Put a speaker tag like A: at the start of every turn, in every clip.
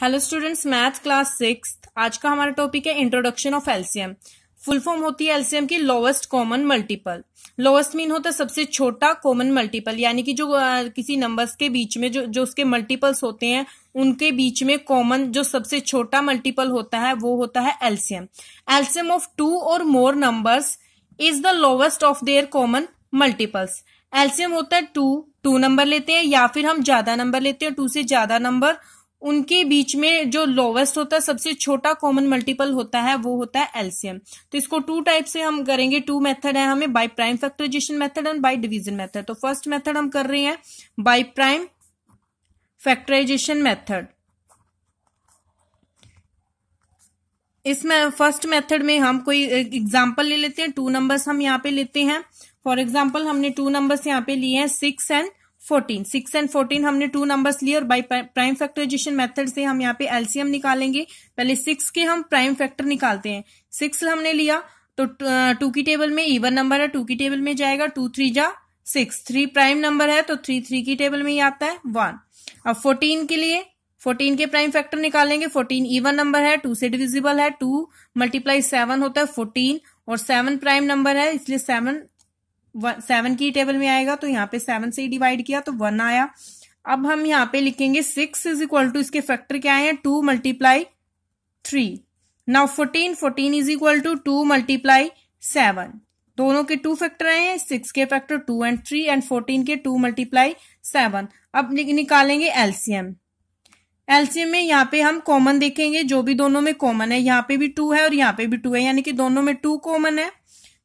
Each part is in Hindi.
A: Hello students, math class 6। आज का हमारा टॉपिक है introduction of LCM. Full form होती है एलसीएम की lowest common multiple. Lowest mean होता है सबसे छोटा कॉमन मल्टीपल, यानी कि जो किसी नंबर्स के बीच में जो उसके मल्टीपल्स होते हैं उनके बीच में कॉमन जो सबसे छोटा मल्टीपल होता है वो होता है एलसीएम। एलसीएम ऑफ टू और मोर numbers is the lowest of their common multiples. LCM होता है टू नंबर लेते हैं या फिर हम ज्यादा नंबर लेते हैं, टू से ज्यादा नंबर, उनके बीच में जो लोवेस्ट होता है सबसे छोटा कॉमन मल्टीपल होता है वो होता है एलसीएम। तो इसको टू टाइप से हम करेंगे। टू मेथड है हमें, by prime factorisation method and by division method. तो फर्स्ट मेथड हम कर रहे हैं बाय प्राइम फैक्टराइजेशन मेथड। इसमें फर्स्ट मेथड में हम कोई एग्जांपल ले लेते हैं। टू नंबर्स हम यहाँ पे लेते हैं। फॉर एग्जांपल हमने टू नंबर्स यहाँ पे लिए हैं 6 एंड 14। 6 एंड 14 हमने टू नंबर्स लिए और बाय प्राइम फैक्टराइजेशन मेथड से हम यहाँ पे एलसीएम निकालेंगे। पहले 6 के हम प्राइम फैक्टर निकालते हैं। 6 हमने लिया तो 2 की टेबल में इवन नंबर है, 2 की टेबल में जाएगा, 2 3 जा 6। 3 प्राइम नंबर है तो 3 की टेबल में ही आता है 1। अब 14 के लिए 14 के प्राइम फैक्टर निकालेंगे। 14 इवन नंबर है, 2 से डिविजिबल है, 2 मल्टीप्लाई 7 होता है 14, और 7 प्राइम नंबर है इसलिए 7 की टेबल में आएगा, तो यहाँ पे 7 से ही डिवाइड किया तो 1 आया। अब हम यहाँ पे लिखेंगे 6 इज इक्वल टू, इसके फैक्टर क्या आए हैं 2 multiply 3। Now 14 is equal to 2 multiply 7। दोनों के 2 फैक्टर आए हैं, 6 के फैक्टर 2 एंड 3 एंड 14 के 2 मल्टीप्लाई 7। अब निकालेंगे एलसीएम। एलसीएम में यहाँ पे हम कॉमन देखेंगे, जो भी दोनों में कॉमन है, यहाँ पे भी 2 है और यहाँ पे भी 2 है, यानी कि दोनों में 2 कॉमन है।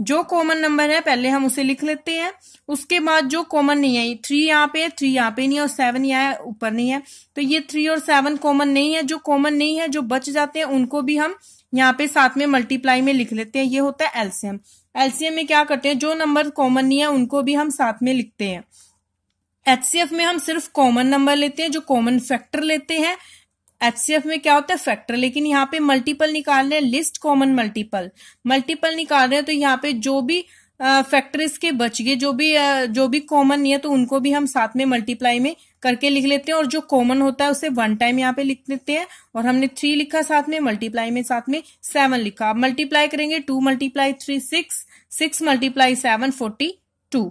A: जो कॉमन नंबर है पहले हम उसे लिख लेते हैं। उसके बाद जो कॉमन नहीं है, 3 यहाँ पे, 3 यहाँ पे नहीं है और 7 यहाँ ऊपर नहीं है, तो ये 3 और 7 कॉमन नहीं है। जो कॉमन नहीं है, जो बच जाते हैं, उनको भी हम यहाँ पे साथ में मल्टीप्लाई में लिख लेते हैं। ये होता है एलसीएम। एलसीएम में क्या करते हैं, जो नंबर कॉमन नहीं है उनको भी हम साथ में लिखते हैं। एचसीएफ में हम सिर्फ कॉमन नंबर लेते हैं, जो कॉमन फैक्टर लेते हैं। एचसीएफ में क्या होता है फैक्टर, लेकिन यहाँ पे मल्टीपल निकाल रहे हैं, लिस्ट कॉमन मल्टीपल निकाल रहे हैं, तो यहाँ पे जो भी फैक्टर इसके बच गए, जो भी कॉमन नहीं है, तो उनको भी हम साथ में मल्टीप्लाई में करके लिख लेते हैं। और जो कॉमन होता है उसे 1 टाइम यहाँ पे लिख लेते हैं। और हमने 3 लिखा साथ में, मल्टीप्लाई में साथ में 7 लिखा। अब मल्टीप्लाई करेंगे, 2 मल्टीप्लाई 3 6, 6 मल्टीप्लाई 7 42।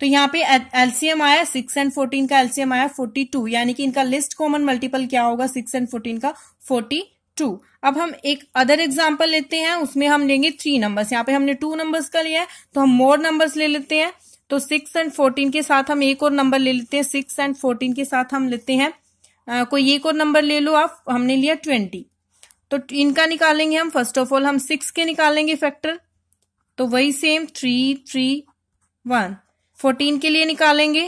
A: तो यहाँ पे एलसीएम आया 6 एंड 14 का एलसीएम आया 42, यानी कि इनका लिस्ट कॉमन मल्टीपल क्या होगा 6 एंड 14 का 42। अब हम एक अदर एग्जांपल लेते हैं, उसमें हम लेंगे 3 नंबर्स। यहाँ पे हमने 2 नंबर्स का लिया है तो हम मोर नंबर्स ले लेते हैं। तो 6 एंड 14 के साथ हम एक और नंबर ले लेते हैं। 6 एंड 14 के साथ हम लेते हैं कोई एक और नंबर ले लो आप। हमने लिया 20, तो इनका निकालेंगे हम। फर्स्ट ऑफ ऑल हम 6 के निकालेंगे फैक्टर, तो वही सेम 3 3 1। 14 के लिए निकालेंगे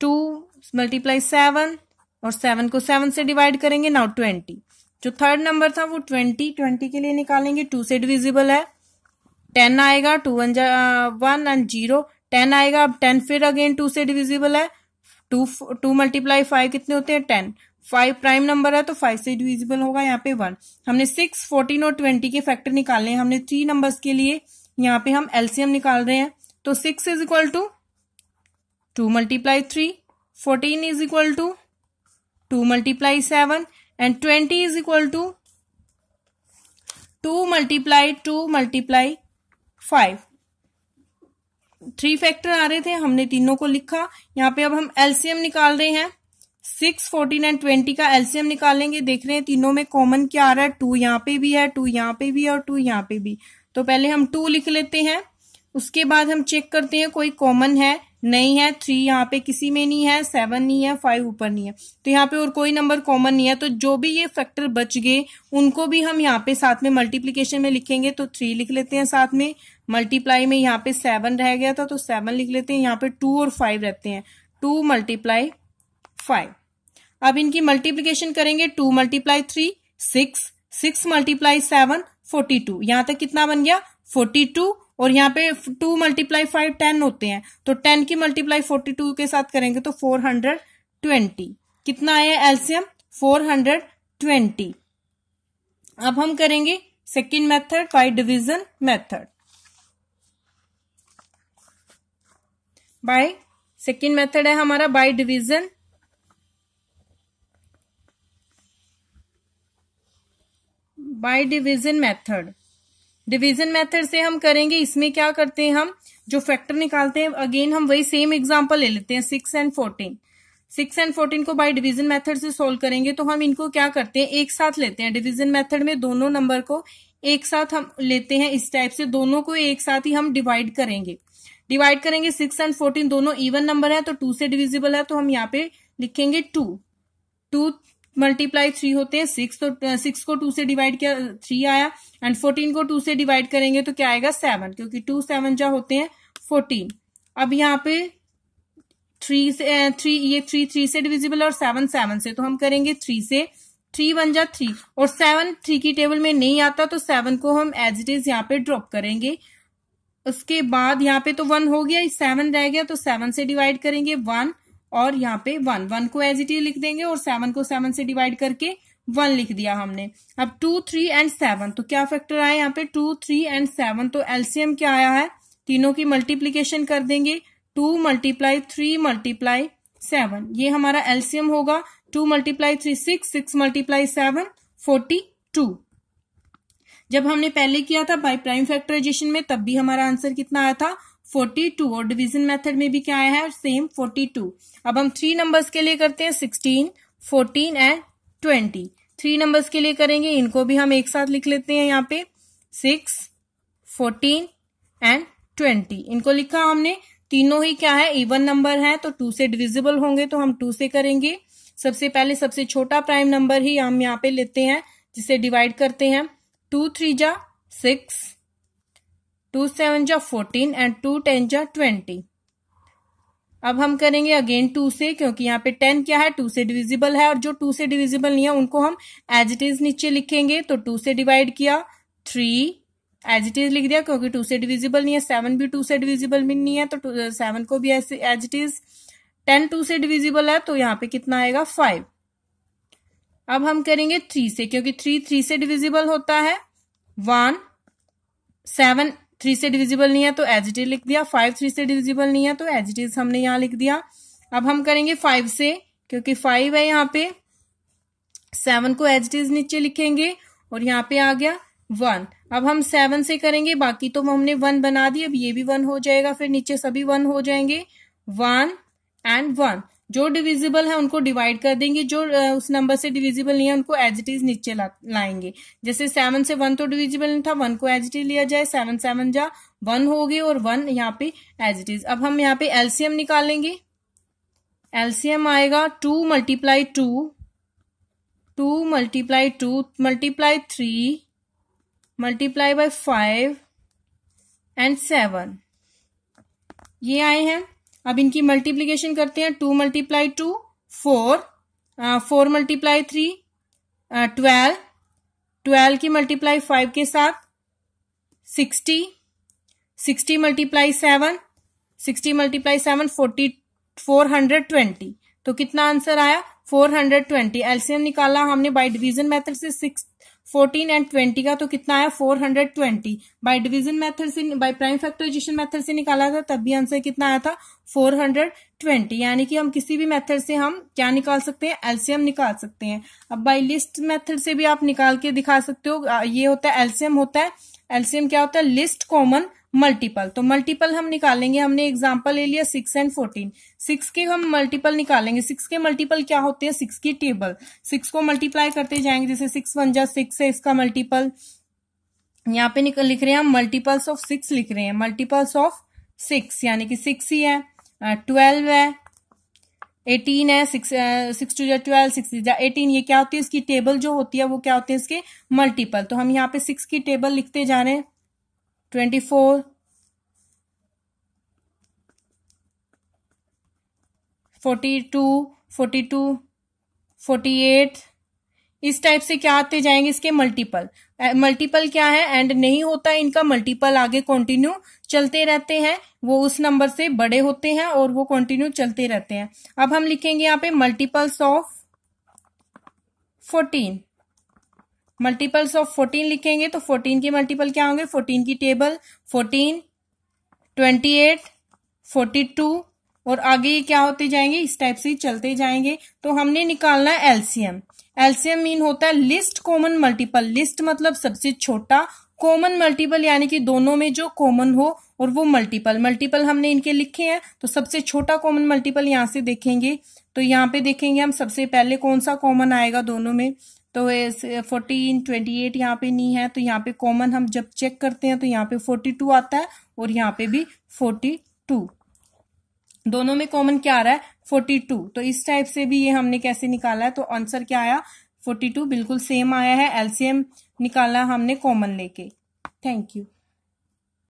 A: 2 मल्टीप्लाई 7 और 7 को 7 से डिवाइड करेंगे। नाउ 20, जो थर्ड नंबर था वो 20 के लिए निकालेंगे। 2 से डिविजिबल है, 10 आएगा, 2 1 एंड 0 10 आएगा। अब 10 फिर अगेन 2 से डिविजिबल है, 2 मल्टीप्लाई 5 कितने होते हैं 10। 5 प्राइम नंबर है तो 5 से डिविजिबल होगा, यहाँ पे 1। हमने 6 14 और 20 के फैक्टर निकालने हैं। हमने 3 नंबर्स के लिए यहाँ पे हम एलसीएम निकाल रहे हैं। तो 6 is equal to 2 multiply 3, 14 is equal to 2 multiply 7 and 20 is equal to 2 multiply 5। 3 factor आ रहे थे, हमने तीनों को लिखा। यहाँ पे अब हम एलसीएम निकाल रहे हैं। 6 14 एंड 20 का एलसीएम निकालेंगे। देख रहे हैं तीनों में कॉमन क्या आ रहा है, 2 यहाँ पे भी है, 2 यहाँ पे भी है और 2 यहाँ पे भी। तो पहले हम 2 लिख लेते हैं। उसके बाद हम चेक करते हैं कोई कॉमन है, नहीं है। 3 यहाँ पे किसी में नहीं है, 7 नहीं है, 5 ऊपर नहीं है, तो यहाँ पे और कोई नंबर कॉमन नहीं है। तो जो भी ये फैक्टर बच गए उनको भी हम यहाँ पे साथ में मल्टीप्लीकेशन में लिखेंगे। तो 3 लिख लेते हैं साथ में। मल्टीप्लाई में यहाँ पे 7 रह गया था तो 7 लिख लेते हैं। यहाँ पे 2 और 5 रहते हैं, 2 मल्टीप्लाई 5। अब इनकी मल्टीप्लीकेशन करेंगे। 2 मल्टीप्लाई 3 6, 6 मल्टीप्लाई 7 42। यहाँ तक कितना बन गया 42, और यहाँ पे 2 मल्टीप्लाई 5 10 होते हैं, तो 10 की मल्टीप्लाई 42 के साथ करेंगे तो 420। कितना आया एलसीएम 420। अब हम करेंगे second method by division method. By second method है हमारा by division. Bye division method. Division method से हम करेंगे, इसमें क्या करते हैं, हम जो फैक्टर निकालते हैं, अगेन हम वही सेम एग्जांपल ले लेते हैं 6 एंड 14। 6 एंड 14 को बाय डिवीजन मेथड से सोल्व करेंगे तो हम इनको क्या करते हैं, एक साथ लेते हैं। डिवीजन मेथड में दोनों नंबर को एक साथ हम लेते हैं, इस टाइप से दोनों को एक साथ ही हम डिवाइड करेंगे। 6 एंड 14 दोनों इवन नंबर है तो 2 से डिविजिबल है, तो हम यहाँ पे लिखेंगे 2। 2 मल्टीप्लाई 3 होते हैं 6, तो 6 को 2 से डिवाइड किया 3 आया, एंड 14 को 2 से डिवाइड करेंगे तो क्या आएगा 7, क्योंकि 2 7 जा होते हैं 14। अब यहाँ पे 3 से डिविजिबल और 7 7 से, तो हम करेंगे 3 से। 3 1 जा 3 और 7 3 की टेबल में नहीं आता, तो 7 को हम एज इट इज यहाँ पे ड्रॉप करेंगे। उसके बाद यहाँ पे तो 1 हो गया, 7 रह गया, तो 7 से डिवाइड करेंगे 1, और यहाँ पे 1 को एज इट इज लिख देंगे, और 7 को 7 से डिवाइड करके 1 लिख दिया हमने। अब 2 3 एंड 7, तो क्या फैक्टर आया यहाँ पे 2 3 एंड 7, तो एलसीएम क्या आया है, तीनों की मल्टीप्लीकेशन कर देंगे। 2 मल्टीप्लाई 3 मल्टीप्लाई 7, ये हमारा एलसीएम होगा। 2 मल्टीप्लाई 3 6, 6 मल्टीप्लाई 7 42। जब हमने पहले किया था बाय प्राइम फैक्टराइजेशन में, तब भी हमारा आंसर कितना आया था 42, और डिवीजन मेथड में भी क्या आया है, सेम 42। अब हम 3 नंबर्स के लिए करते हैं 16 14 एंड 20। 3 नंबर्स के लिए करेंगे, इनको भी हम एक साथ लिख लेते हैं यहाँ पे 6 14 एंड 20। इनको लिखा हमने, तीनों ही क्या है, इवन नंबर है, तो 2 से डिविजिबल होंगे, तो हम 2 से करेंगे। सबसे पहले सबसे छोटा प्राइम नंबर ही हम यहाँ पे लेते हैं, जिसे डिवाइड करते हैं। 2 3 जा 6, 2 7 जा 14 एंड 2 10 जा 20। अब हम करेंगे अगेन 2 से, क्योंकि यहाँ पे 10 क्या है, 2 से डिविजिबल है, और जो 2 से डिविजिबल नहीं है उनको हम एज इट इज नीचे लिखेंगे। तो 2 से डिवाइड किया 3 एज इट इज लिख दिया, क्योंकि 2 से डिविजिबल नहीं है। 7 भी 2 से डिविजिबल भी नहीं है, तो 7 को भी ऐसे एज इट इज। 10 2 से डिविजिबल है, तो यहाँ पे कितना आएगा 5। अब हम करेंगे 3 से, क्योंकि 3 से डिविजिबल होता है। 1 7 3 से डिविजिबल नहीं है, तो एज इट इज लिख दिया। 5 3 से डिविजिबल नहीं है, तो एज इट इज हमने यहाँ लिख दिया। अब हम करेंगे 5 से, क्योंकि 5 है यहाँ पे। 7 को एज इट इज नीचे लिखेंगे, और यहाँ पे आ गया 1। अब हम 7 से करेंगे, बाकी तो हमने 1 बना दी, अब ये भी 1 हो जाएगा, फिर नीचे सभी 1 हो जाएंगे। 1 एंड 1 जो डिविजिबल है उनको डिवाइड कर देंगे, जो उस नंबर से डिविजिबल नहीं है उनको एज इट इज नीचे लाएंगे। जैसे 7 से 1 तो डिविजिबल नहीं था, 1 को एज इट इज लिया जाए। 7 7 जा 1 हो गई, और 1 यहाँ पे एज इट इज। अब हम यहाँ पे एलसीएम निकालेंगे। एलसीएम आएगा 2 multiply 2, 2 multiply 2 multiply 3 multiply by 5 and 7, ये आए हैं। अब इनकी मल्टीप्लीकेशन करते हैं। 2 मल्टीप्लाई 2 4, 4 मल्टीप्लाई 3 12, 12 की मल्टीप्लाई 5 के साथ 60, 60 मल्टीप्लाई 7, 60 मल्टीप्लाई 7 420। तो कितना आंसर आया 420। एलसीएम निकाला हमने बाय डिवीजन मेथड से 6 14 एंड 20 का, तो कितना आया 420। बाय डिवीजन मेथड से, बाय प्राइम फैक्टराइजेशन मेथड से निकाला था, तब भी आंसर कितना आया था 420। यानी कि हम किसी भी मेथड से हम क्या निकाल सकते हैं, एलसीएम निकाल सकते हैं। अब बाय लिस्ट मेथड से भी आप निकाल के दिखा सकते हो। ये होता है एलसीएम होता है। एलसीएम क्या होता है, लिस्ट कॉमन मल्टीपल। तो मल्टीपल हम निकालेंगे, हमने एग्जांपल ले लिया 6 एंड 14। 6 के हम मल्टीपल निकालेंगे। 6 के मल्टीपल क्या होते हैं, 6 की टेबल। 6 को मल्टीप्लाई करते जाएंगे, जैसे 6 1 जा 6 है, इसका मल्टीपल यहाँ पे लिख रहे हैं हम, मल्टीपल्स ऑफ 6 लिख रहे हैं। मल्टीपल्स ऑफ 6 यानी कि 6 ही है, 12 है, 18 है, 6 2 जा 12, 6 3 जा 18। ये क्या होती है, इसकी टेबल जो होती है वो क्या होती है, इसके मल्टीपल। तो हम यहाँ पे 6 की टेबल लिखते जा रहे हैं। 24 42 42 48, इस टाइप से क्या आते जाएंगे इसके मल्टीपल। मल्टीपल क्या है, एंड नहीं होता है इनका, मल्टीपल आगे कंटिन्यू चलते रहते हैं, वो उस नंबर से बड़े होते हैं और वो कंटिन्यू चलते रहते हैं। अब हम लिखेंगे यहाँ पे मल्टीपल्स ऑफ 14। मल्टीपल्स ऑफ 14 लिखेंगे, तो 14 के मल्टीपल क्या होंगे, 14 की टेबल 14 28 42 और आगे ये क्या होते जाएंगे, इस टाइप से ही चलते जाएंगे। तो हमने निकालना है एलसीएम। एलसीएम मीन होता है लिस्ट कॉमन मल्टीपल। लिस्ट मतलब सबसे छोटा, कॉमन मल्टीपल यानी कि दोनों में जो कॉमन हो, और वो मल्टीपल। मल्टीपल हमने इनके लिखे हैं, तो सबसे छोटा कॉमन मल्टीपल यहां से देखेंगे। तो यहाँ पे देखेंगे हम सबसे पहले कौन सा कॉमन आएगा दोनों में। तो 14, 28 यहाँ पे नहीं है, तो यहाँ पे कॉमन हम जब चेक करते हैं तो यहाँ पे 42 आता है, और यहाँ पे भी 42। दोनों में कॉमन क्या आ रहा है, 42। तो इस टाइप से भी ये हमने कैसे निकाला है, तो आंसर क्या आया, 42 बिल्कुल सेम आया है। एलसीएम निकाला हमने कॉमन लेके। Thank you.